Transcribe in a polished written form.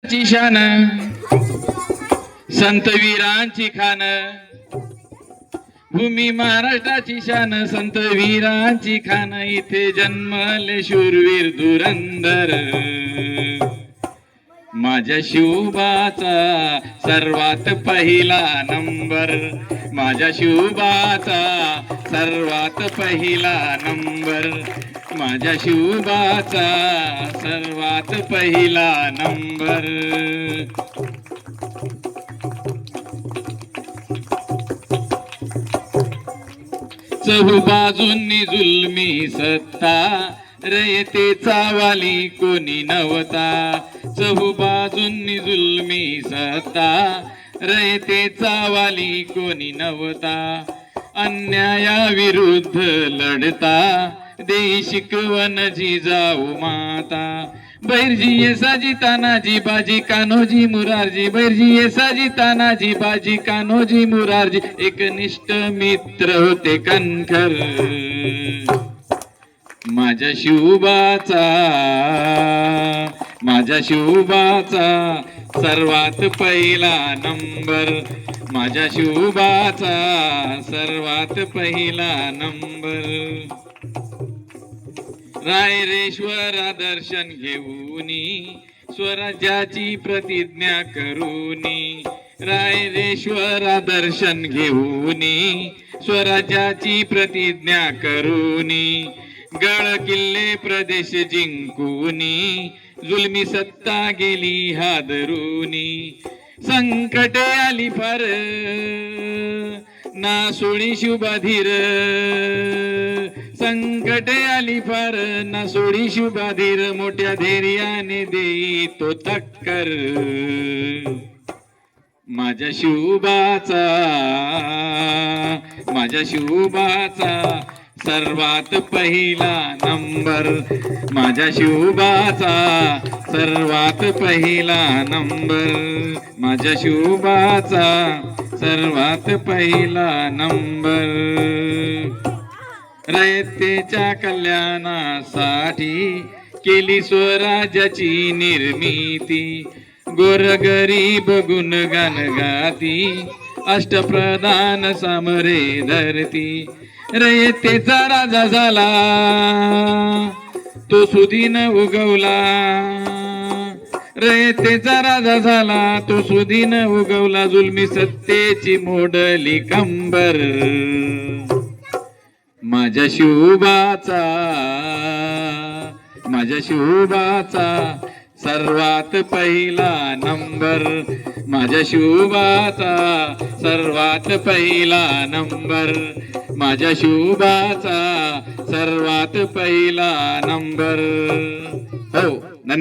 ची शान संत वीरांची खान भूमी महाराष्ट्राची शान संत वीरांची खान इथे जन्मले शूरवीर धुरंधर माझ्या शिवबाचा सर्वात पहिला नंबर माझ्या शिवबाचा सर्वात पहिला नंबर माझ्या शिवबाचा सर्वात पहिला नंबर चहूबाजूंनी जुलमी सत्ता रयतेचा वाली कोणी नव्हता चहूबाजूंनी जुलमी सत्ता रयतेचा वाली कोणी नव्हता अन्यायाविरुद्ध लढता देई शिकवण जिजाऊ माता बैरजी येसाजी तानाजी बाजी कान्होजी मुरारजी बैरजी येसाजी तानाजी बाजी कान्होजी मुरारजी एकनिष्ठ मित्र होते कणखर माझ्या शिवबाचा सर्वात पहिला नंबर माझ्या शिवबाचा सर्वात पहिला नंबर रायरेश्वरा दर्शन घेऊनी स्वराज्याची प्रतिज्ञा करूनी रायरेश्वरा दर्शन घेऊनी स्वराज्याची प्रतिज्ञा करूनी गड किल्ले प्रदेश जिंकूनी जुलमी सत्ता गेली हादरूनी संकटे आली फार ना सोडी शुभाधीर संकटे आली फार ना सोडी शुभाधीर मोठ्या धैर्याने देई तो टक्कर माझ्या शिवबाचा सर्वात पहिला नंबर माझ्या शिवबाचा सर्वात पहिला नंबर माझ्या शिवबाचा सर्वात पहिला नंबर रयतेच्या कल्याणासाठी केली स्वराज्याची निर्मिती गोरगरीब गुणगान गाती अष्टप्रधान सामरे धरती रयतेचा राजा झाला तो सुदीन उगवला रयतेचा राजा झाला तो सुदीन उगवला जुलमी सत्तेची मोडली कंबर माझ्या शिवबाचा सर्वात पहिला नंबर माझ्या शिवबाचा सर्वात पहिला नंबर माझ्या शिवबाचा सर्वात पहिला नंबर हो धन्यवाद।